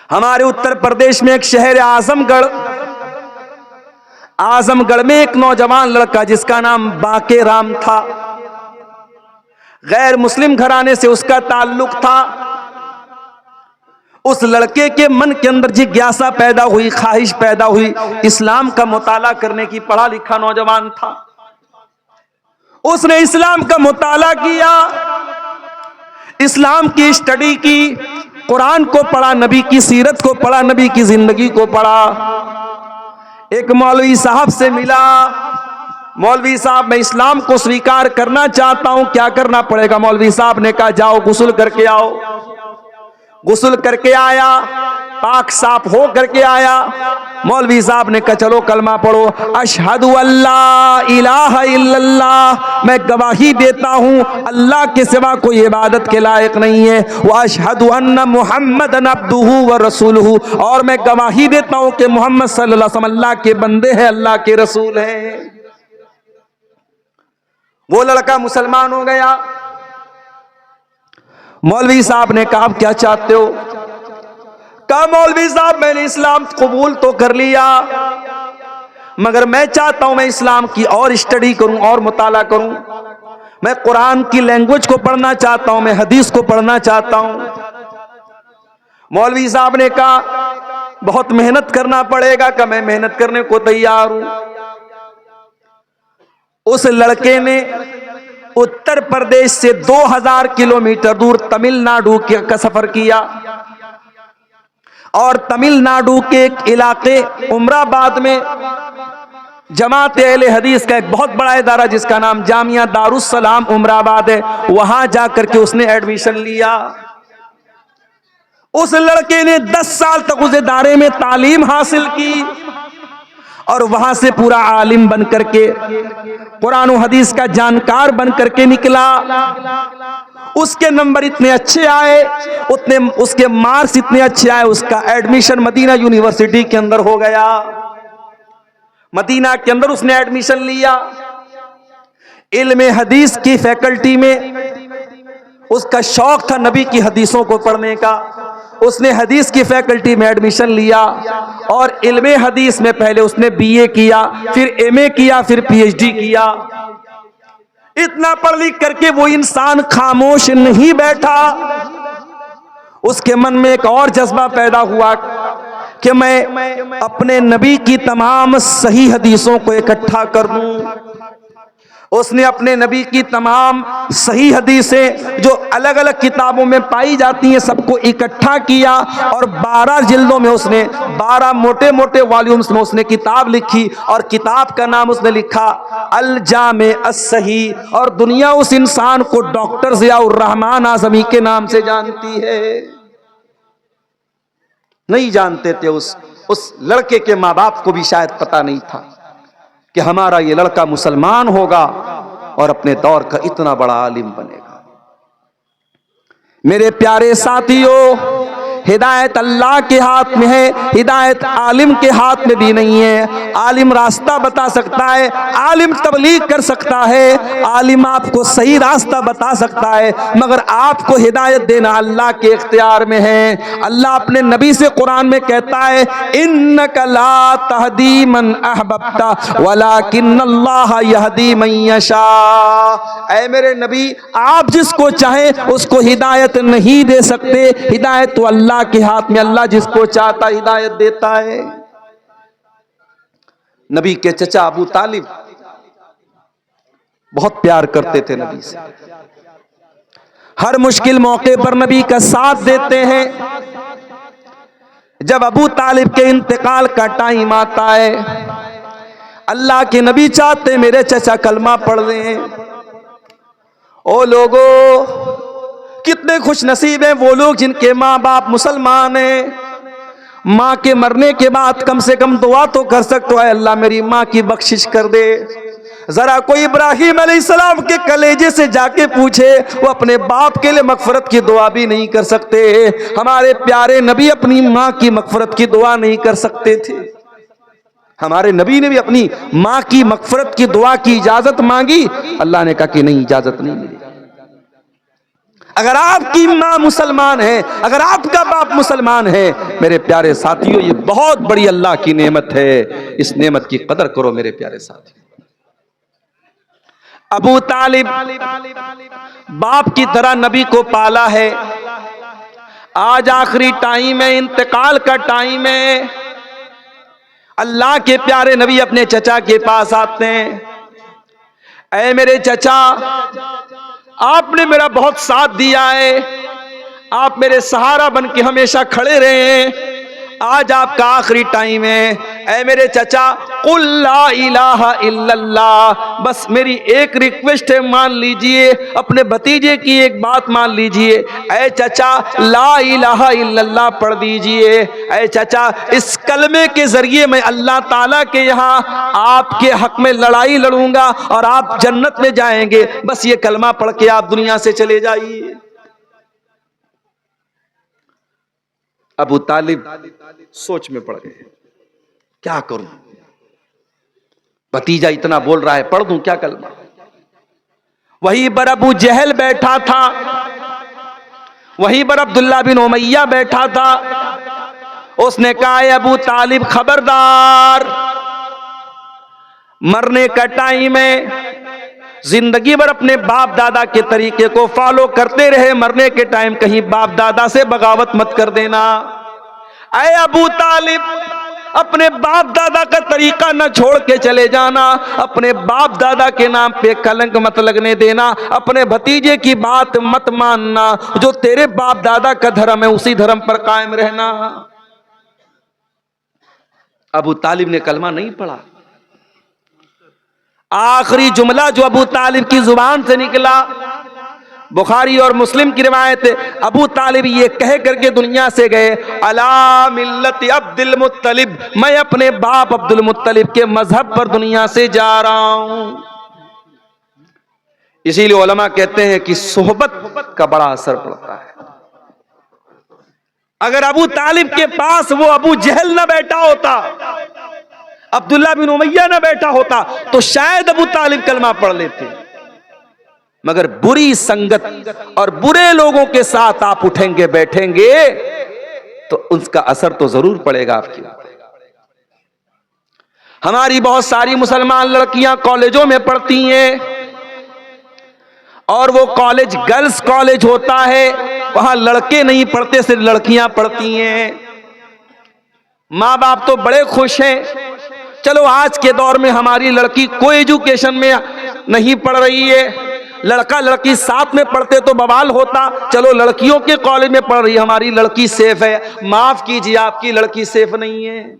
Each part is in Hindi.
हमारे उत्तर प्रदेश में एक शहर है आजमगढ़। आजमगढ़ में एक नौजवान लड़का जिसका नाम बाके राम था, गैर मुस्लिम घराने से उसका ताल्लुक था। उस लड़के के मन के अंदर जिज्ञासा पैदा हुई, ख्वाहिश पैदा हुई, इस्लाम का मुताला करने की। पढ़ा लिखा नौजवान था, उसने इस्लाम का मुताला किया, इस्लाम की स्टडी की, कुरान को पढ़ा, नबी की सीरत को पढ़ा, नबी की जिंदगी को पढ़ा। एक मौलवी साहब से मिला, मौलवी साहब मैं इस्लाम को स्वीकार करना चाहता हूं, क्या करना पड़ेगा? मौलवी साहब ने कहा जाओ गुस्ल करके आओ। गुस्ल करके आया, पाक साफ हो करके आया। मौलवी साहब ने कहा चलो कलमा पढ़ो, अशहदु अल्ला इलाहा इल्लल्लाह, मैं गवाही देता हूं अल्लाह के सिवा कोई इबादत के लायक नहीं है, व अशहदु अन्ना मुहम्मदन अब्दुहु व रसूलुहु, और मैं गवाही देता हूं कि मोहम्मद सल्लल्लाहु अलैहि वसल्लम अल्लाह के बंदे हैं, अल्लाह के रसूल हैं। वो लड़का मुसलमान हो गया। मौलवी साहब ने कहा आप क्या चाहते हो? कहा मौलवी साहब मैंने इस्लाम कबूल तो कर लिया, मगर मैं चाहता हूं मैं इस्लाम की और स्टडी करूं और मुताला करूं, मैं कुरान की लैंग्वेज को पढ़ना चाहता हूं, मैं हदीस को पढ़ना चाहता हूं। मौलवी साहब ने कहा बहुत मेहनत करना पड़ेगा। कि मैं मेहनत करने को तैयार हूं। उस लड़के ने उत्तर प्रदेश से 2000 किलोमीटर दूर तमिलनाडु का सफर किया, और तमिलनाडु के एक इलाके उमराबाद में जमात अहले हदीस का एक बहुत बड़ा इदारा जिसका नाम जामिया दारुस्सलाम उमराबाद है, वहां जाकर के उसने एडमिशन लिया। उस लड़के ने 10 साल तक उस इदारे में तालीम हासिल की, और वहां से पूरा आलिम बन करके, कुरान और हदीस का जानकार बन करके निकला। उसके नंबर इतने अच्छे आए, उतने उसके मार्क्स इतने अच्छे आए, उसका एडमिशन मदीना यूनिवर्सिटी के अंदर हो गया। मदीना के अंदर उसने एडमिशन लिया। इल्म हदीस की फैकल्टी में उसका शौक था नबी की हदीसों को पढ़ने का। उसने हदीस की फैकल्टी में एडमिशन लिया, और इल्मे हदीस में पहले उसने बीए किया, फिर एमए किया, फिर पीएचडी किया। इतना पढ़ लिख करके वो इंसान खामोश नहीं बैठा। उसके मन में एक और जज्बा पैदा हुआ कि मैं अपने नबी की तमाम सही हदीसों को इकट्ठा कर दूं। उसने अपने नबी की तमाम सही हदीसें जो अलग अलग किताबों में पाई जाती हैं सबको इकट्ठा किया, और 12 जिल्दों में उसने 12 मोटे मोटे वॉल्यूम्स में उसने किताब लिखी, और किताब का नाम उसने लिखा अल जामे अस-सही। और दुनिया उस इंसान को डॉक्टर ज़ियाउर रहमान आज़मी के नाम से जानती है। नहीं जानते थे, उस लड़के के माँ बाप को भी शायद पता नहीं था कि हमारा ये लड़का मुसलमान होगा और अपने दौर का इतना बड़ा आलिम बनेगा। मेरे प्यारे साथियों, हिदायत अल्लाह के हाथ में है, हिदायत आलिम के हाथ में भी नहीं है। आलिम रास्ता बता सकता है, आलिम तबलीग कर सकता है, आलिम आपको सही रास्ता बता सकता है, मगर आपको हिदायत देना अल्लाह के इख्तियार में है। अल्लाह अपने नबी से कुरान में कहता है इन्नका ला तहदी मन अहबब्ता वलाकिन्नल्लाह यहदी मन यशा। ऐ मेरे नबी, आप जिसको चाहें उसको हिदायत नहीं दे सकते, हिदायत तो अल्लाह के हाथ में, अल्लाह जिसको चाहता हिदायत देता है। नबी के चचा अबू तालिब बहुत प्यार करते थे नबी से, हर मुश्किल मौके पर नबी का साथ देते हैं। जब अबू तालिब के इंतकाल का टाइम आता है, अल्लाह के नबी चाहते मेरे चचा कलमा पढ़ लें। ओ लोगों, कितने खुश नसीब हैं वो लोग जिनके माँ बाप मुसलमान हैं। माँ के मरने के बाद कम से कम दुआ तो कर सकते हो, अल्लाह मेरी माँ की बख्शिश कर दे। जरा कोई इब्राहिम अलैहिस्सलाम के कलेजे से जाके पूछे, वो अपने बाप के लिए मगफरत की दुआ भी नहीं कर सकते। हमारे प्यारे नबी अपनी माँ की मगफरत की दुआ नहीं कर सकते थे। हमारे नबी ने भी अपनी माँ की मगफरत की दुआ की इजाजत मांगी, अल्लाह ने कहा कि नहीं, इजाजत नहीं मिली। अगर आपकी माँ मुसलमान है, अगर आपका बाप मुसलमान है, मेरे प्यारे साथियों, ये बहुत बड़ी अल्लाह की नेमत है। इस नेमत की कदर करो मेरे प्यारे साथियों। अबू तालिब बाप की तरह नबी को पाला है। आज आखिरी टाइम है, इंतकाल का टाइम है। अल्लाह के प्यारे नबी अपने चचा के पास आते हैं। ऐ मेरे चचा, आपने मेरा बहुत साथ दिया है, आप मेरे सहारा बन के हमेशा खड़े रहे हैं। आज आपका आखिरी टाइम है। ऐ मेरे चचा, कुल ला इलाहा इल्लल्लाह, बस मेरी एक रिक्वेस्ट है, मान लीजिए। अपने भतीजे की एक बात मान लीजिए। ऐ चचा, ला इलाहा इल्लल्लाह पढ़ दीजिए। ऐ चचा, इस कलमे के जरिए मैं अल्लाह ताला के यहाँ आपके हक में लड़ाई लड़ूंगा और आप जन्नत में जाएंगे। बस ये कलमा पढ़ के आप दुनिया से चले जाइए। अबू तालिब सोच में पड़ गए, क्या करूं, भतीजा इतना बोल रहा है, पढ़ दूं क्या कलमा। वहीं पर अबू जहल बैठा था, वहीं पर अब्दुल्ला बिन उमैया बैठा था। उसने कहा, अबू तालिब खबरदार, मरने का टाइम है, जिंदगी भर अपने बाप दादा के तरीके को फॉलो करते रहे, मरने के टाइम कहीं बाप दादा से बगावत मत कर देना। ऐ अबू तालिब, अपने बाप दादा का तरीका न छोड़ के चले जाना, अपने बाप दादा के नाम पे कलंक मत लगने देना, अपने भतीजे की बात मत मानना, जो तेरे बाप दादा का धर्म है उसी धर्म पर कायम रहना। अबू तालिब ने कलमा नहीं पढ़ा। आखिरी जुमला जो अबू तालिब की जुबान से निकला, बुखारी और मुस्लिम की रिवायत, अबू तालिब ये कह करके दुनिया से गए, अला मिल्लत अब्दुल मुत्तलिब, मैं अपने बाप अब्दुल मुत्तलिब के मजहब पर दुनिया से जा रहा हूं। इसीलिए उलमा कहते हैं कि सोहबत का बड़ा असर पड़ता है। अगर अबू तालिब के पास वो अबू जहल न बैठा होता, अब्दुल्ला बिन उमैया न बैठा होता, तो शायद अबू तालिब कलमा पढ़ लेते। मगर बुरी संगत और बुरे लोगों के साथ आप उठेंगे बैठेंगे तो उसका असर तो जरूर पड़ेगा आपकी। हमारी बहुत सारी मुसलमान लड़कियां कॉलेजों में पढ़ती हैं और वो कॉलेज गर्ल्स कॉलेज होता है, वहां लड़के नहीं पढ़ते, सिर्फ लड़कियां पढ़ती हैं। माँ बाप तो बड़े खुश हैं, चलो आज के दौर में हमारी लड़की कोई एजुकेशन में नहीं पढ़ रही है, लड़का लड़की साथ में पढ़ते तो बवाल होता, चलो लड़कियों के कॉलेज में पढ़ रही है, हमारी लड़की सेफ है। माफ कीजिए, आपकी लड़की सेफ नहीं है।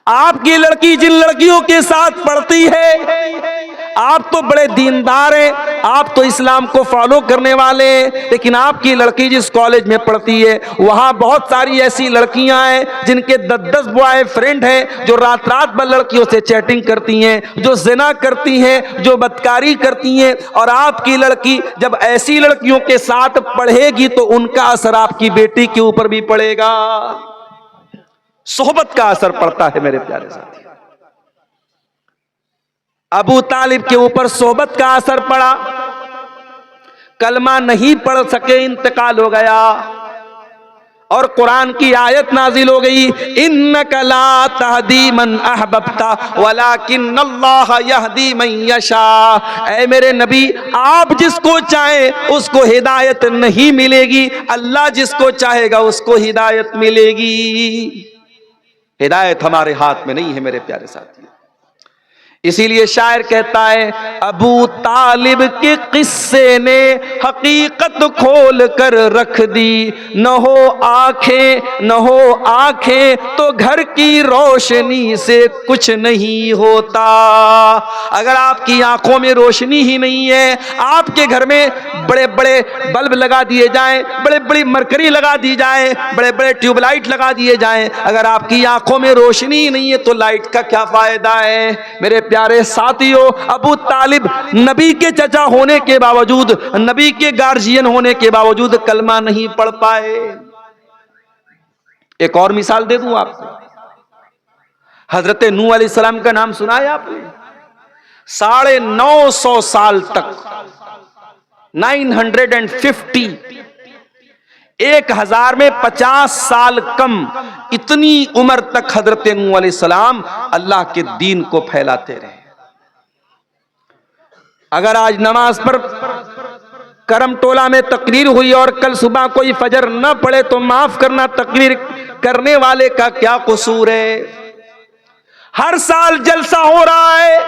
आपकी लड़की जिन लड़कियों के साथ पढ़ती है, आप तो बड़े दीनदार हैं, आप तो इस्लाम को फॉलो करने वाले हैं, लेकिन आपकी लड़की जिस कॉलेज में पढ़ती है वहां बहुत सारी ऐसी लड़कियां हैं जिनके 10-10 बॉयफ्रेंड हैं, जो रात रात भर लड़कियों से चैटिंग करती हैं, जो जिना करती हैं, जो बदकारी करती हैं। और आपकी लड़की जब ऐसी लड़कियों के साथ पढ़ेगी तो उनका असर आपकी बेटी के ऊपर भी पड़ेगा। सोहबत का असर पड़ता है मेरे प्यारे साथी। अबू तालिब के ऊपर सोहबत का असर पड़ा, कलमा नहीं पढ़ सके, इंतकाल हो गया। और कुरान की आयत नाजिल हो गई, इन्नका ला तहदी मन अहबब्ता वलाकिन्नल्लाह यहदी मन यशा। ऐ मेरे नबी, आप जिसको चाहें उसको हिदायत नहीं मिलेगी, अल्लाह जिसको चाहेगा उसको हिदायत मिलेगी। हिदायत हमारे हाथ में नहीं है मेरे प्यारे साथियों। इसीलिए शायर कहता है, अबू तालिब के किस्से ने हकीकत खोल कर रख दी, न हो आंखें तो घर की रोशनी से कुछ नहीं होता। अगर आपकी आंखों में रोशनी ही नहीं है, आपके घर में बड़े बड़े बल्ब लगा दिए जाएं, बड़े बड़ी मरकरी लगा दी जाए, बड़े बड़े ट्यूबलाइट लगा दिए जाएं, अगर आपकी आंखों में रोशनी ही नहीं है तो लाइट का क्या फायदा है। मेरे प्यारे साथियों, अबू तालिब नबी के चचा होने के बावजूद, नबी के गार्जियन होने के बावजूद कलमा नहीं पढ़ पाए। एक और मिसाल दे दूं आपको, हजरत नूह अलैहिस्सलाम का नाम सुना है आपने? 950 साल तक 950, 1000 में 50 साल कम, इतनी उम्र तक हजरत नूह अलैहिस्सलाम अल्लाह के दीन को फैलाते रहे। अगर आज नमाज पर करम टोला में तकरीर हुई और कल सुबह कोई फजर न पड़े तो माफ करना, तकरीर करने वाले का क्या कसूर है? हर साल जलसा हो रहा है,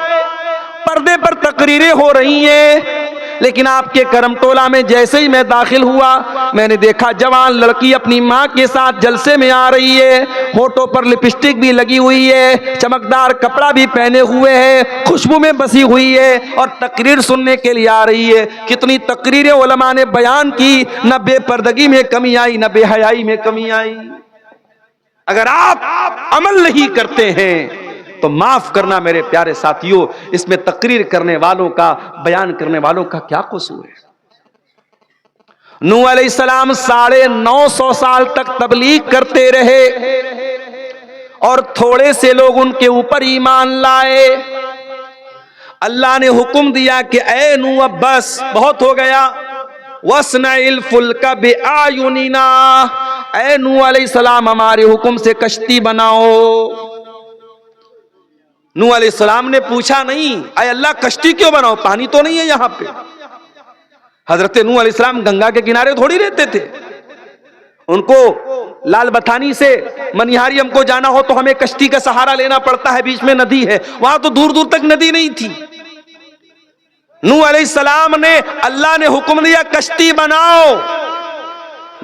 पर्दे पर तकरीरें हो रही हैं, लेकिन आपके करम टोला में जैसे ही मैं दाखिल हुआ, मैंने देखा जवान लड़की अपनी माँ के साथ जलसे में आ रही है, होठों पर लिपस्टिक भी लगी हुई है, चमकदार कपड़ा भी पहने हुए है, खुशबू में बसी हुई है और तकरीर सुनने के लिए आ रही है। कितनी तकरीरें उलमा ने बयान की, न बेपर्दगी में कमी आई, न बेहयाई में कमी आई। अगर आप अमल नहीं करते हैं तो माफ करना मेरे प्यारे साथियों, इसमें तकरीर करने वालों का, बयान करने वालों का क्या कसूर है? नूह अलैहिस्सलाम 950 साल तक तबलीग करते रहे और थोड़े से लोग उनके ऊपर ईमान लाए। अल्लाह ने हुक्म दिया कि ऐ नूह, बस बहुत हो गया, वस्नाइल फुल्का बिआयुनिना, ऐ नूह अलैहिस्सलाम हमारे हुक्म से कश्ती बनाओ। नूह अलैहिस्सलाम ने पूछा नहीं, अरे अल्लाह कश्ती क्यों बनाओ, पानी तो नहीं है यहां पे। हजरत नूह अलैहिस्सलाम गंगा के किनारे थोड़ी रहते थे, उनको लाल बथानी से मनिहारियम को जाना हो तो हमें कश्ती का सहारा लेना पड़ता है, बीच में नदी है, वहां तो दूर दूर तक नदी नहीं थी। नूह अलैहिस्सलाम ने, अल्लाह ने हुक्म दिया कश्ती बनाओ।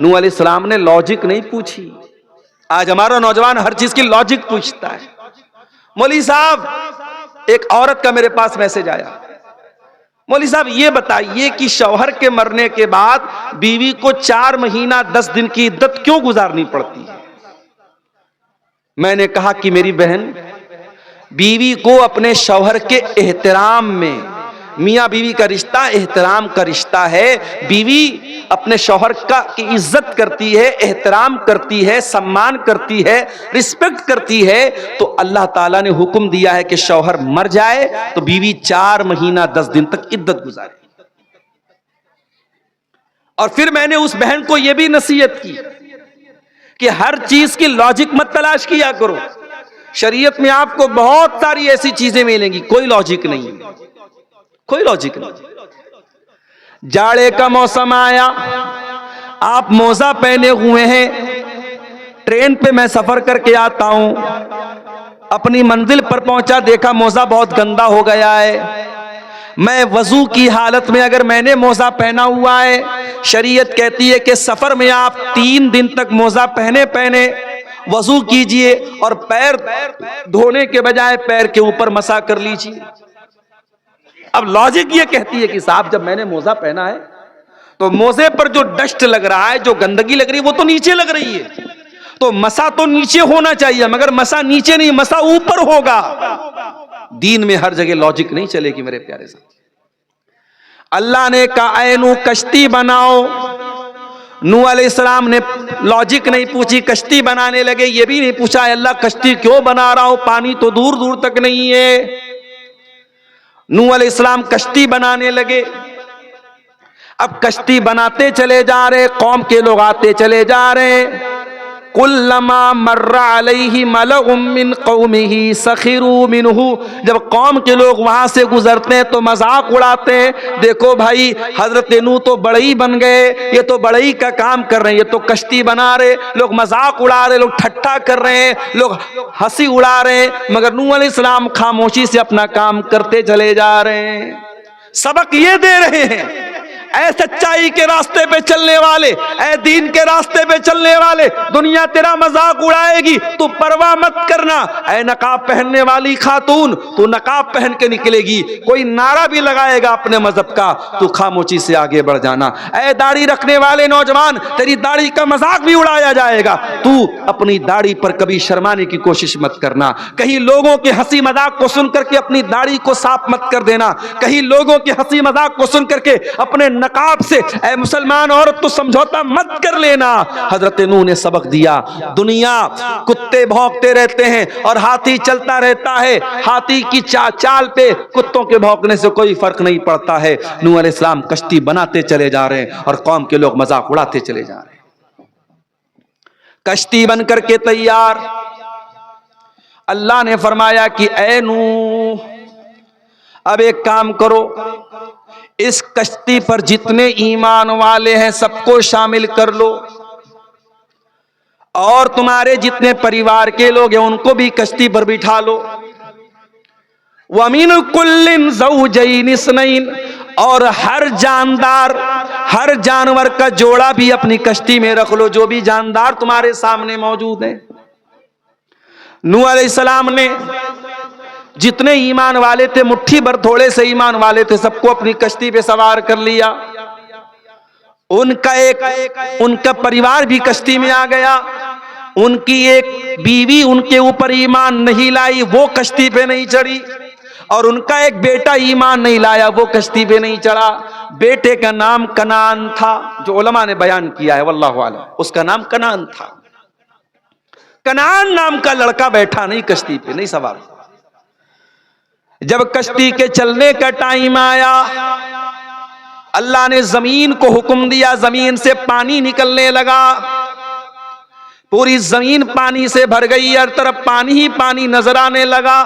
नूह अलैहिस्सलाम ने लॉजिक नहीं पूछी। आज हमारा नौजवान हर चीज की लॉजिक पूछता है। मौलवी साहब, एक औरत का मेरे पास मैसेज आया, मौलवी साहब ये बताइए कि शौहर के मरने के बाद बीवी को 4 महीना 10 दिन की इद्दत क्यों गुजारनी पड़ती है? मैंने कहा कि मेरी बहन, बीवी को अपने शौहर के एहतराम में, मियां बीवी का रिश्ता एहतराम का रिश्ता है, बीवी अपने शौहर का की इज्जत करती है, एहतराम करती है, सम्मान करती है, रिस्पेक्ट करती है, तो अल्लाह ताला ने हुक्म दिया है कि शौहर मर जाए तो बीवी 4 महीना 10 दिन तक इद्दत गुजारे। और फिर मैंने उस बहन को यह भी नसीहत की कि हर चीज की लॉजिक मत तलाश किया करो। शरीयत में आपको बहुत सारी ऐसी चीजें मिलेंगी, कोई लॉजिक नहीं, कोई लॉजिक नहीं। जाड़े का मौसम आया, आप मोजा पहने हुए हैं, ट्रेन पे मैं सफर करके आता हूं, अपनी मंजिल पर पहुंचा, देखा मोजा बहुत गंदा हो गया है। मैं वजू की हालत में, अगर मैंने मोजा पहना हुआ है, शरीयत कहती है कि सफर में आप 3 दिन तक मोजा पहने पहने वजू कीजिए और पैर धोने के बजाय पैर के ऊपर मसा कर लीजिए। अब लॉजिक ये कहती है कि साहब जब मैंने मोजा पहना है तो मोजे पर जो डस्ट लग रहा है, जो गंदगी लग रही है, वो तो नीचे लग रही है, तो मसा तो नीचे होना चाहिए, मगर मसा नीचे नहीं, मसा ऊपर होगा। दीन में हर जगह लॉजिक नहीं चलेगी मेरे प्यारे साथ। अल्लाह ने कहा ऐ नूह कश्ती बनाओ। नूह अलैहिस्सलाम ने लॉजिक नहीं पूछी, कश्ती बनाने लगे। ये भी नहीं पूछा अल्लाह कश्ती क्यों बना रहा हूं, पानी तो दूर दूर तक नहीं है। नूह अलैहिस्सलाम कश्ती बनाने लगे। अब कश्ती बनाते चले जा रहे, कौम के लोग आते चले जा रहे। कुल्लमा मर्रा अलैहि मलउम मिन कौमिही सखिरू मिनहु, जब कौम के लोग वहां से गुजरते हैं तो मजाक उड़ाते हैं, देखो भाई हजरत नूह तो बड़ई बन गए, ये तो बड़ई का काम कर रहे हैं, ये तो कश्ती बना रहे, लोग मजाक उड़ा रहे, लोग ठट्ठा कर रहे हैं, लोग हंसी उड़ा रहे हैं, मगर नूह अलैहिस्सलाम खामोशी से अपना काम करते चले जा रहे हैं। सबक ये दे रहे हैं, ऐ सच्चाई के रास्ते पे चलने वाले, ऐ दीन के रास्ते पे चलने वाले, दुनिया तेरा मजाक उड़ाएगी, तू परवाह मत करना। ऐ नकाब पहनने वाली खातून, तू नकाब पहन के निकलेगी, कोई नारा भी लगाएगा अपने मजहब का, तू खामोशी से आगे बढ़ जाना। ऐ दाढ़ी रखने वाले नौजवान, तेरी दाढ़ी का मजाक भी उड़ाया जाएगा, तू अपनी दाढ़ी पर कभी शर्माने की कोशिश मत करना। कहीं लोगों के हंसी मजाक को सुन करके अपनी दाढ़ी को साफ मत कर देना, कहीं लोगों के हंसी मजाक को सुन करके अपने नकाब से, ऐ मुसलमान औरत तो समझौता मत कर लेना। हजरत नूह ने सबक दिया। दुनिया कुत्ते भौंकते रहते हैं और हाथी चलता रहता है, हाथी की चाल पे कुत्तों के भौंकने से कोई फर्क नहीं पड़ता है। नूह अलैहिस्सलाम कश्ती बनाते चले जा रहे हैं और कौम के लोग मजाक उड़ाते चले जा रहे हैं। कश्ती बन करके तैयार। अल्लाह ने फरमाया कि ऐ नूह, अब एक काम करो, इस कश्ती पर जितने ईमान वाले हैं सबको शामिल कर लो, और तुम्हारे जितने परिवार के लोग हैं उनको भी कश्ती पर बिठा लो। वमीन कुल्लिन ज़ौजैन इस्नैन, और हर जानदार, हर जानवर का जोड़ा भी अपनी कश्ती में रख लो, जो भी जानदार तुम्हारे सामने मौजूद है। नूह अलैहिस्सलाम ने जितने ईमान वाले थे, मुट्ठी भर थोड़े से ईमान वाले थे, सबको अपनी कश्ती पे सवार कर लिया। उनका परिवार भी कश्ती में आ गया। उनकी एक बीवी उनके ऊपर ईमान नहीं लाई, वो कश्ती पे नहीं चढ़ी, और उनका एक बेटा ईमान नहीं लाया, वो कश्ती पे नहीं चढ़ा। बेटे का नाम कनान था, जो उलमा ने बयान किया है, वल्लाहु आलम, उसका नाम कनान था। कनान नाम का लड़का बैठा नहीं कश्ती पे, नहीं सवार। जब कश्ती के चलने का टाइम आया, अल्लाह ने जमीन को हुक्म दिया, जमीन से पानी निकलने लगा। पूरी जमीन पानी से भर गई, हर तरफ पानी ही पानी नजर आने लगा।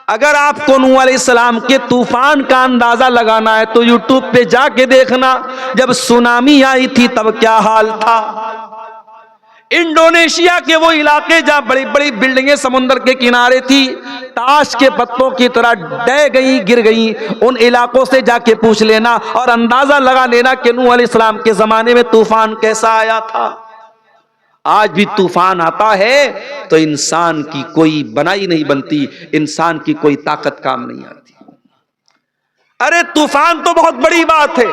अगर आपको नूह अलैहिस्सलाम के तूफान का अंदाजा लगाना है तो यूट्यूब पे जाके देखना, जब सुनामी आई थी तब क्या हाल था। इंडोनेशिया के वो इलाके जहां बड़ी बड़ी बिल्डिंगें समुद्र के किनारे थी, ताश के पत्तों की तरह डह गई, गिर गई, उन इलाकों से जाके पूछ लेना और अंदाजा लगा लेना कि नूह अलैहिस्सलाम के जमाने में तूफान कैसा आया था। आज भी तूफान आता है तो इंसान की कोई बनाई नहीं बनती, इंसान की कोई ताकत काम नहीं आती। अरे तूफान तो बहुत बड़ी बात है,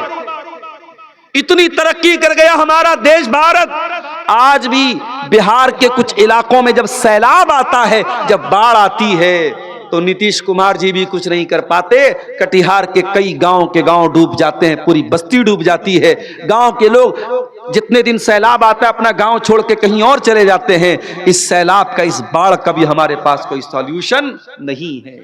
इतनी तरक्की कर गया हमारा देश भारत। आज भी बिहार के कुछ इलाकों में जब सैलाब आता है, जब बाढ़ आती है, तो नीतीश कुमार जी भी कुछ नहीं कर पाते। कटिहार के कई गांव के गांव डूब जाते हैं, पूरी बस्ती डूब जाती है। गांव के लोग जितने दिन सैलाब आता है अपना गांव छोड़ के कहीं और चले जाते हैं। इस सैलाब का, इस बाढ़ का भी हमारे पास कोई सॉल्यूशन नहीं है।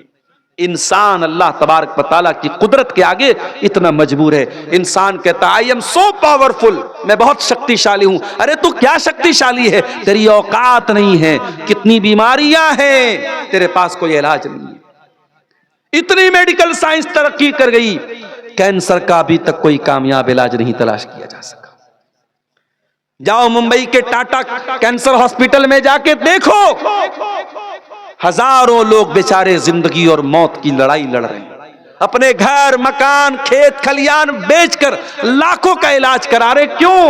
इंसान अल्लाह तबारक व तआला की कुदरत के आगे इतना मजबूर है। इंसान कहता है आई एम सो पावरफुल, मैं बहुत शक्तिशाली हूं। अरे तू क्या शक्तिशाली है, तेरी औकात नहीं है। कितनी बीमारियां हैं, तेरे पास कोई इलाज नहीं है। इतनी मेडिकल साइंस तरक्की कर गई, कैंसर का अभी तक कोई कामयाब इलाज नहीं तलाश किया जा सका। जाओ मुंबई के टाटा कैंसर हॉस्पिटल में जाके देखो, हजारों लोग बेचारे जिंदगी और मौत की लड़ाई लड़ रहे हैं। अपने घर, मकान, खेत खलियान बेचकर लाखों का इलाज करा रहे। क्यों?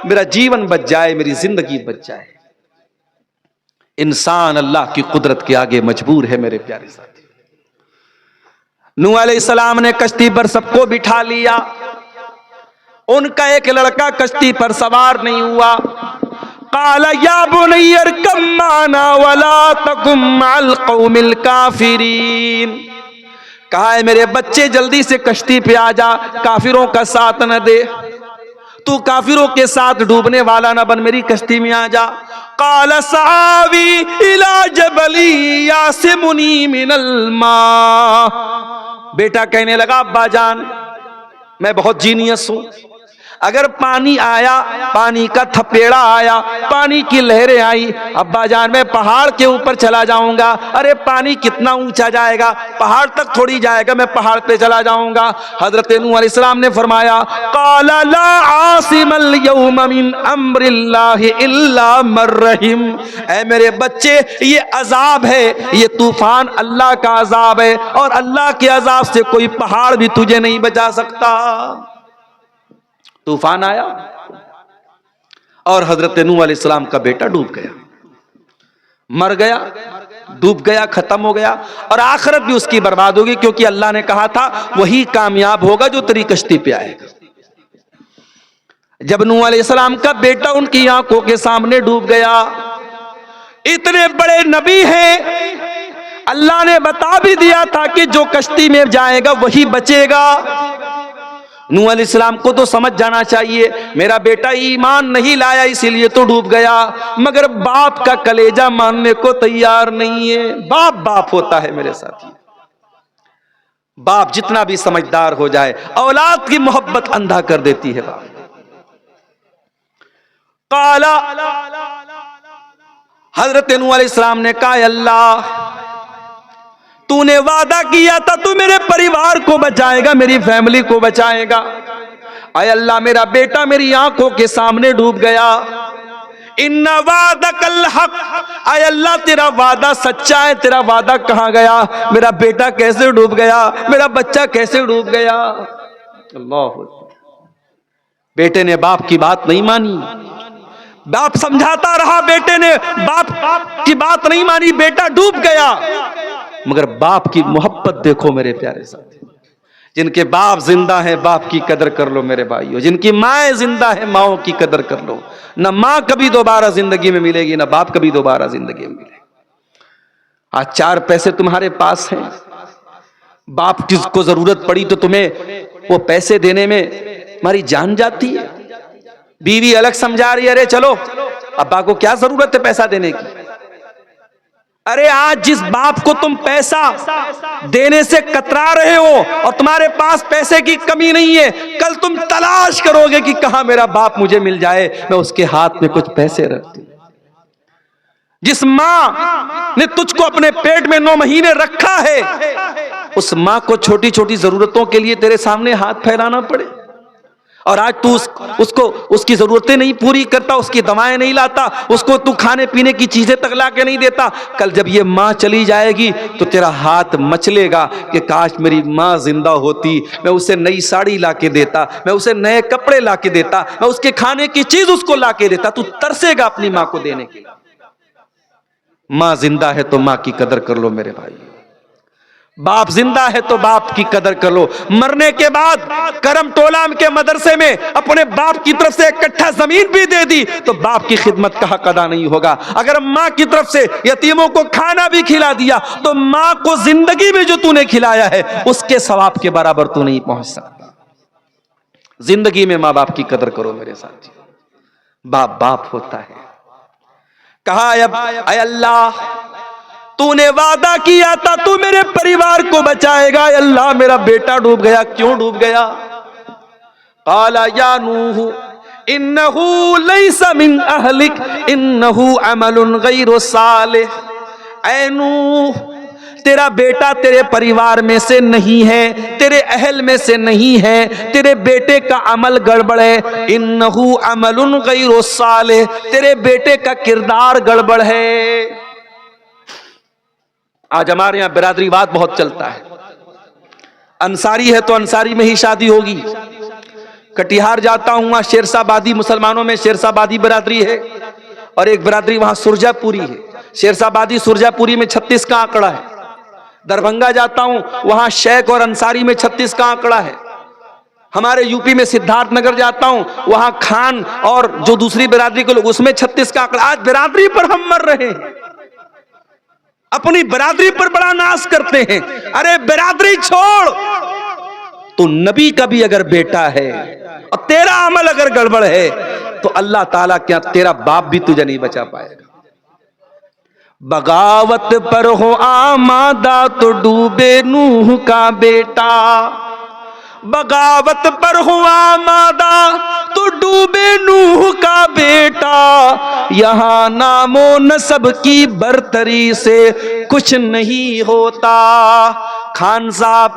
मेरा जीवन बच जाए, मेरी जिंदगी बच जाए। इंसान अल्लाह की कुदरत के आगे मजबूर है मेरे प्यारे साथी। नूह अलैहिस्सलाम ने कश्ती पर सबको बिठा लिया। उनका एक लड़का कश्ती पर सवार नहीं हुआ। काला या बुनय्या इरकम माना वला तकुम मअल कौमिल काफिरीन, कहा है मेरे बच्चे जल्दी से कश्ती पे आ जा, काफिरों का साथ न दे, तू काफिरों के साथ डूबने वाला न बन, मेरी कश्ती में आ जा। काला सावी इला जबली यासिमुनी मिनल मा, बेटा कहने लगा अब्बा जान मैं बहुत जीनियस हूं, अगर पानी आया, पानी का थपेड़ा आया, पानी की लहरें आई, अब्बा जान मैं पहाड़ के ऊपर चला जाऊंगा। अरे पानी कितना ऊंचा जाएगा, पहाड़ तक थोड़ी जाएगा, मैं पहाड़ पे चला जाऊंगा। हजरत नूह अलैहिस्सलाम ने फरमाया काला ला आसिमल यौम मिन अम्रिल्लाहि इल्ला मर रहीम, ऐ मेरे बच्चे ये अजाब है, ये तूफान अल्लाह का अजाब है, और अल्लाह के अजाब से कोई पहाड़ भी तुझे नहीं बचा सकता। तूफान आया और हजरत नूह अलैहिस्सलाम का बेटा डूब गया, मर गया, डूब गया, खत्म हो गया, और आखिरत भी उसकी बर्बाद होगी, क्योंकि अल्लाह ने कहा था वही कामयाब होगा जो तेरी कश्ती पे आएगा। जब नूह अलैहिस्सलाम का बेटा उनकी आंखों के सामने डूब गया, इतने बड़े नबी हैं, अल्लाह ने बता भी दिया था कि जो कश्ती में जाएगा वही बचेगा। नूह अलैहिस्सलाम को तो समझ जाना चाहिए मेरा बेटा ईमान नहीं लाया इसीलिए तो डूब गया, मगर बाप का कलेजा मानने को तैयार नहीं है। बाप बाप होता है मेरे साथी। बाप जितना भी समझदार हो जाए, औलाद की मोहब्बत अंधा कर देती है। बाप काला, हजरत नूह अलैहिस्सलाम ने कहा अल्लाह तूने वादा किया था तू मेरे परिवार को बचाएगा, मेरी फैमिली को बचाएगा। आय अल्लाह मेरा बेटा मेरी आंखों के सामने डूब गया। इन्ना वादकल हक, आय अल्लाह तेरा वादा सच्चा है, तेरा वादा कहां गया? मेरा बेटा कैसे डूब गया, मेरा बच्चा कैसे डूब गया? अल्लाह, बेटे ने बाप की बात नहीं मानी। बाप समझाता रहा, बेटे ने बाप की बात नहीं मानी, बेटा डूब गया। मगर बाप की मोहब्बत देखो मेरे प्यारे साथी। जिनके बाप जिंदा है बाप की कदर कर लो मेरे भाइयों, जिनकी माएँ जिंदा है माओ की कदर कर लो। ना माँ कभी दोबारा जिंदगी में मिलेगी, ना बाप कभी दोबारा जिंदगी में मिलेगा। आज 4 पैसे तुम्हारे पास हैं, बाप किसको जरूरत पड़ी तो तुम्हें वो पैसे देने में हमारी जान जाती है। बीवी अलग समझा रही है, अरे चलो अब्बा को क्या जरूरत है पैसा देने की। अरे आज जिस बाप को तुम पैसा देने से कतरा रहे हो और तुम्हारे पास पैसे की कमी नहीं है, कल तुम तलाश करोगे कि कहां मेरा बाप मुझे मिल जाए, मैं उसके हाथ में कुछ पैसे रख दूं। जिस मां ने तुझको अपने पेट में 9 महीने रखा है, उस मां को छोटी छोटी जरूरतों के लिए तेरे सामने हाथ फैलाना पड़े, और आज तू उसको उसकी जरूरतें नहीं पूरी करता, उसकी दवाएं नहीं लाता, उसको तू खाने पीने की चीजें तक ला के नहीं देता। कल जब ये माँ चली जाएगी तो तेरा हाथ मचलेगा कि काश मेरी माँ जिंदा होती, मैं उसे नई साड़ी ला के देता, मैं उसे नए कपड़े ला के देता, मैं उसके खाने की चीज उसको ला के देता। तू तरसेगा अपनी माँ को देने के लिए। माँ जिंदा है तो माँ की कदर कर लो मेरे भाई, बाप जिंदा है तो बाप की कदर कर लो। मरने के बाद करम टोला के मदरसे में अपने बाप की तरफ से 1 कट्ठा जमीन भी दे दी तो बाप की खिदमत का हक अदा नहीं होगा। अगर माँ की तरफ से यतीमों को खाना भी खिला दिया तो माँ को जिंदगी में जो तूने खिलाया है उसके सवाब के बराबर तू नहीं पहुंच सकता। जिंदगी में माँ बाप की कदर करो मेरे साथी। बाप बाप होता है। कहा अय अल्लाह तूने वादा किया था तू मेरे परिवार को बचाएगा, अल्लाह मेरा बेटा डूब गया। क्यों डूब गया? काला या नूह इन्नहु लैसा मिन अहलिक इन्नहु अमलुन गैरु सालिह। ऐ नूह तेरा बेटा तेरे परिवार में से नहीं है, तेरे अहल में से नहीं है, तेरे बेटे का अमल गड़बड़ है। इन्नहु अमलुन गैरु सालिह, तेरे बेटे का किरदार गड़बड़ है। आज हमारे यहां बिरादरीवाद बहुत चलता है। अंसारी है तो अंसारी में ही शादी होगी। कटिहार जाता हूं, वहां शेरशाहबादी, मुसलमानों में शेरशाहबादी बिरादरी है और एक बिरादरी वहां सुरजापुरी है। शेरशाहबादी सुरजापुरी में 36 का आंकड़ा है। दरभंगा जाता हूं, वहां शेख और अंसारी में 36 का आंकड़ा है। हमारे यूपी में सिद्धार्थनगर जाता हूं, वहां खान और जो दूसरी बिरादरी के लोग उसमें 36 का आंकड़ा। आज बिरादरी पर हम मर रहे हैं, अपनी बिरादरी पर बड़ा नाश करते हैं। अरे बिरादरी छोड़, तो नबी का भी अगर बेटा है और तेरा अमल अगर गड़बड़ है तो अल्लाह ताला क्या तेरा बाप भी तुझे नहीं बचा पाएगा। बगावत पर हो आमादा तो डूबे नूह का बेटा, बगावत पर हुआ मादा तो डूबे नूह का बेटा। यहां नामो नसब की बरतरी से कुछ नहीं होता। खान साहब,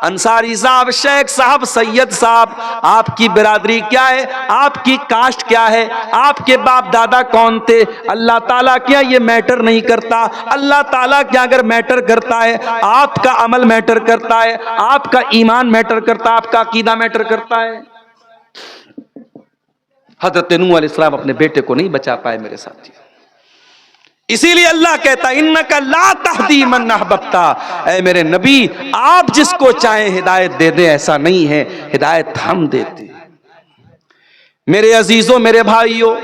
अंसारी साहब, शेख साहब, सैयद साहब, आपकी बिरादरी क्या है, आपकी कास्ट क्या है, आपके बाप दादा कौन थे, अल्लाह ताला क्या ये मैटर नहीं करता। अल्लाह ताला क्या अगर मैटर करता है, आपका अमल मैटर करता है, आपका ईमान मैटर करता है, आपका अकीदा मैटर करता है। हजरत नूह अलैहिस्सलाम अपने बेटे को नहीं बचा पाए मेरे साथी। इसीलिए अल्लाह कहता है इन्नका ला तहदी मन अहबब्ता, ऐ मेरे नबी आप जिसको चाहे हिदायत दे दे, ऐसा नहीं है, हिदायत हम देते। मेरे अजीजों, मेरे भाइयों,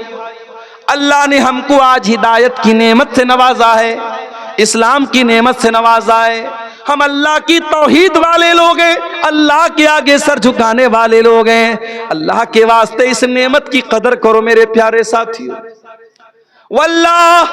अल्लाह ने हमको आज हिदायत की नेमत से नवाजा है, इस्लाम की नेमत से नवाजा है। हम अल्लाह की तौहीद वाले लोग हैं, अल्लाह के आगे सर झुकाने वाले लोग हैं। अल्लाह के वास्ते इस नेमत की कदर करो मेरे प्यारे साथियों। वल्लाह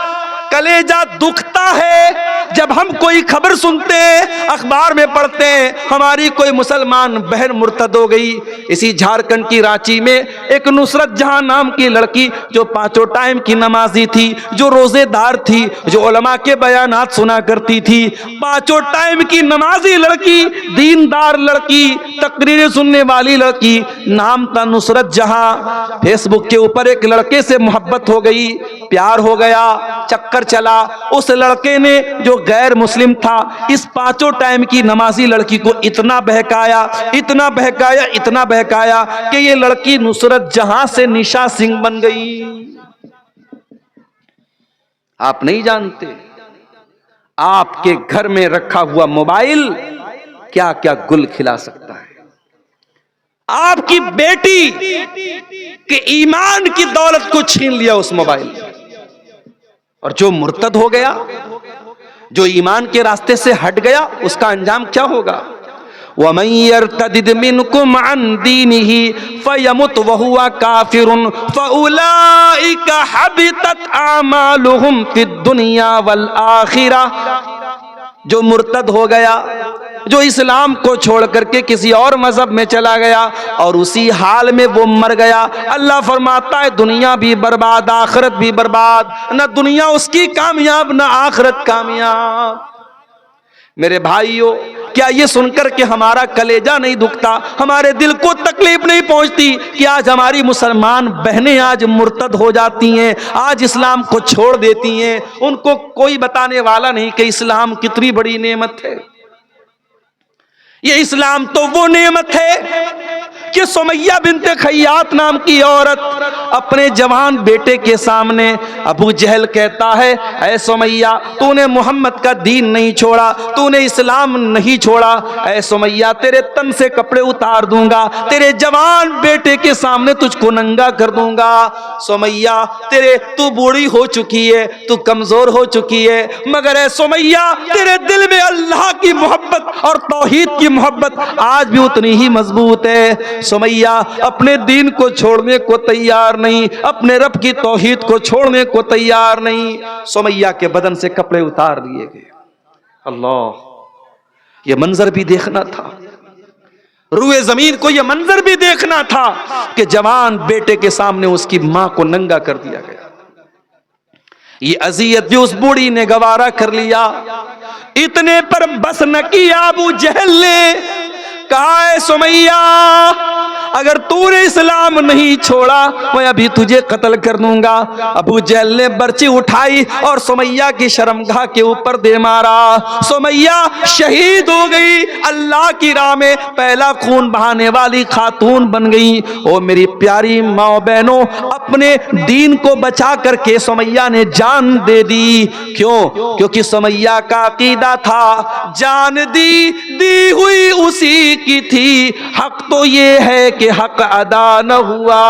कलेजा दुखता है जब हम कोई खबर सुनते हैं, अखबार में पढ़ते हैं हमारी कोई मुसलमान बहन मुर्तद हो गई। इसी झारखंड की रांची में एक नुसरत जहां नाम की लड़की, जो 5 टाइम की नमाजी थी, जो रोजेदार थी, जो उलमा के बयानात सुना करती थी, 5 टाइम की नमाजी लड़की, दीनदार लड़की, तकरीरें सुनने वाली लड़की, नाम था नुसरत जहां। फेसबुक के ऊपर एक लड़के से मोहब्बत हो गई, प्यार हो गया, चक्कर चला। उस लड़के ने जो गैर मुस्लिम था, इस 5 टाइम की नमाजी लड़की को इतना बहकाया, इतना बहकाया, इतना बहकाया कि ये लड़की नुसरत जहां से निशा सिंह बन गई। आप नहीं जानते आपके घर में रखा हुआ मोबाइल क्या क्या गुल खिला सकता है। आपकी बेटी के ईमान की दौलत को छीन लिया उस मोबाइल। और जो मुर्तद हो गया, जो ईमान के रास्ते से हट गया, उसका अंजाम क्या होगा? वमन यर्तदिद मिनकुम अन दीनिही फयमुत वहुवा काफिरुन फउलाइका हबितत आमालुहुम फिद दुनिया वल आखिरह। जो मुर्तद हो गया, जो इस्लाम को छोड़ करके किसी और मजहब में चला गया और उसी हाल में वो मर गया, अल्लाह फरमाता है दुनिया भी बर्बाद, आखिरत भी बर्बाद। न दुनिया उसकी कामयाब, न आखिरत कामयाब। मेरे भाइयों, क्या ये सुनकर के हमारा कलेजा नहीं दुखता, हमारे दिल को तकलीफ नहीं पहुंचती कि आज हमारी मुसलमान बहनें आज मुर्तद हो जाती हैं, आज इस्लाम को छोड़ देती हैं। उनको कोई बताने वाला नहीं कि इस्लाम कितनी बड़ी नेमत है। ये इस्लाम तो वो नेमत है कि सुमैया बिनते खैयात नाम की औरत अपने जवान बेटे के सामने, अबू जहल कहता है, ऐ सुमैया तूने मोहम्मद का दीन नहीं छोड़ा, तूने इस्लाम नहीं छोड़ा, ऐ सुमैया तेरे तन से कपड़े उतार दूंगा, तेरे जवान बेटे के सामने तुझको नंगा कर दूंगा। सुमैया तू बूढ़ी हो चुकी है, तू कमजोर हो चुकी है, मगर ऐ सुमैया तेरे दिल में अल्लाह की मोहब्बत और तौहीद की मोहब्बत आज भी उतनी ही मजबूत है। सुमैया अपने दीन को छोड़ने को तैयार नहीं, अपने रब की तौहीद को छोड़ने को तैयार नहीं। सुमैया के बदन से कपड़े उतार दिए गए। अल्लाह, ये मंजर भी देखना था, रूए जमीन को यह मंजर भी देखना था कि जवान बेटे के सामने उसकी मां को नंगा कर दिया गया। ये अजियत भी उस बूढ़ी ने गवारा कर लिया। इतने पर बस न किया, अबू जहल ने कहा, है सुमैया अगर तूने इस्लाम नहीं छोड़ा मैं अभी तुझे कत्ल कर दूंगा। अबू जहल ने बर्ची उठाई और सुमैया की शर्मगाह के ऊपर दे मारा। सुमैया शहीद हो गई, अल्लाह की राह में पहला खून बहाने वाली खातून बन गई। ओ मेरी प्यारी माँ बहनों, अपने दीन को बचा करके सुमैया ने जान दे दी। क्यों? क्योंकि सुमैया का अकीदा था जान दी हुई उसी की थी, हक तो ये है कि हक अदा न हुआ।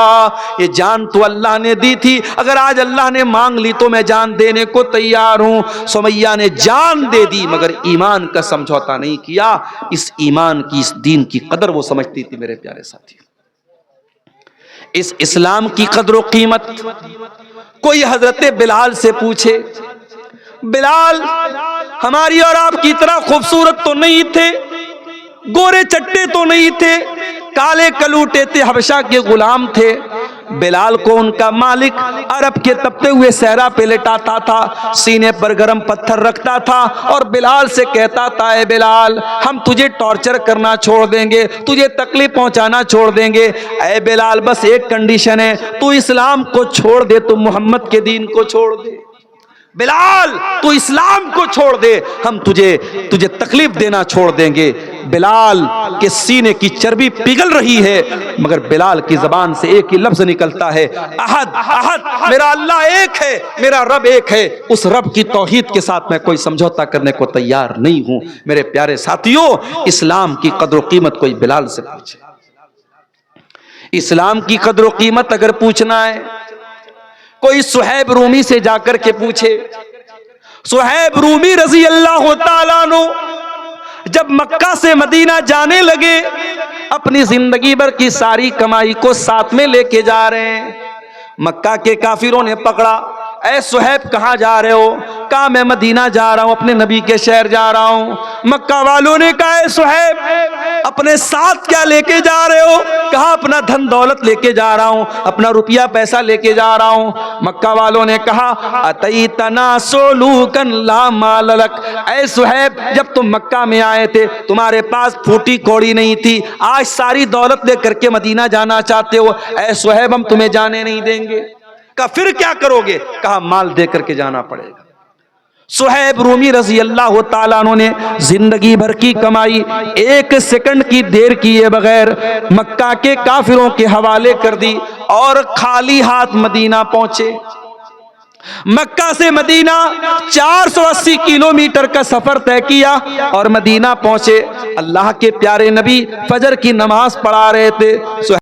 ये जान तो अल्लाह ने दी थी, अगर आज अल्लाह ने मांग ली तो मैं जान देने को तैयार हूं। सुमैया ने जान दे दी मगर ईमान का समझौता नहीं किया। इस ईमान की, इस दीन की कदर वो समझती थी। मेरे प्यारे साथी, इस इस्लाम की कदर व कीमत कोई हजरत बिलाल से पूछे, बिलाल हमारी और आपकी तरह खूबसूरत तो नहीं थे, गोरे चट्टे तो नहीं थे, काले कलूटे थे, हबशा के गुलाम थे। बिलाल को उनका मालिक अरब के तपते हुए सहरा पे लेटाता था, सीने पर गरम पत्थर रखता था और बिलाल से कहता था, ए बिलाल हम तुझे टॉर्चर करना छोड़ देंगे, तुझे तकलीफ पहुंचाना छोड़ देंगे। ए बिलाल बस एक कंडीशन है, तू इस्लाम को छोड़ दे, तू मोहम्मद के दीन को छोड़ दे। बिलाल तू इस्लाम को छोड़ दे, हम तुझे तकलीफ देना छोड़ देंगे। बिलाल के सीने की चर्बी पिघल रही है मगर बिलाल की जबान से एक ही लफ्ज निकलता है, अहद अहद, मेरा अल्लाह एक है, मेरा रब एक है। उस रब की तौहीद के साथ मैं कोई समझौता करने को तैयार नहीं हूं। मेरे प्यारे साथियों, इस्लाम की कदर कीमत कोई बिलाल से पूछे। इस्लाम की कदर कीमत अगर पूछना है, कोई सुहैब रूमी से जाकर के पूछे। सुहैब रूमी रजी अल्लाह ताला अन्हु जब मक्का से मदीना जाने लगे, अपनी जिंदगी भर की सारी कमाई को साथ में लेके जा रहे हैं। मक्का के काफिरों ने पकड़ा, ऐ सुहैब कहाँ जा रहे हो? कहा मैं मदीना जा रहा हूं, अपने नबी के शहर जा रहा हूं। मक्का वालों ने कहा, ऐ सुहैब अपने साथ क्या लेके जा रहे हो? कहा अपना धन दौलत लेके जा रहा हूं, अपना रुपया पैसा लेके जा रहा हूं। मक्का वालों ने कहा, अतईतना सोलूकन ला माल लक। ऐ सुहैब जब तुम मक्का में आए थे तुम्हारे पास फूटी कौड़ी नहीं थी, आज सारी दौलत लेकर के मदीना जाना चाहते हो। ऐ सुहैब हम तुम्हें जाने नहीं देंगे। कहा फिर क्या करोगे? कहा माल दे करके जाना पड़ेगा। सुहैब रूमी रजी अल्लाह ताला अन्हु ने जिंदगी भर की कमाई एक सेकंड की देर किए बगैर मक्का के काफिरों के हवाले कर दी और खाली हाथ मदीना पहुंचे। मक्का से मदीना 480 किलोमीटर का सफर तय किया और मदीना पहुंचे। अल्लाह के प्यारे नबी फजर की नमाज पढ़ा रहे थे।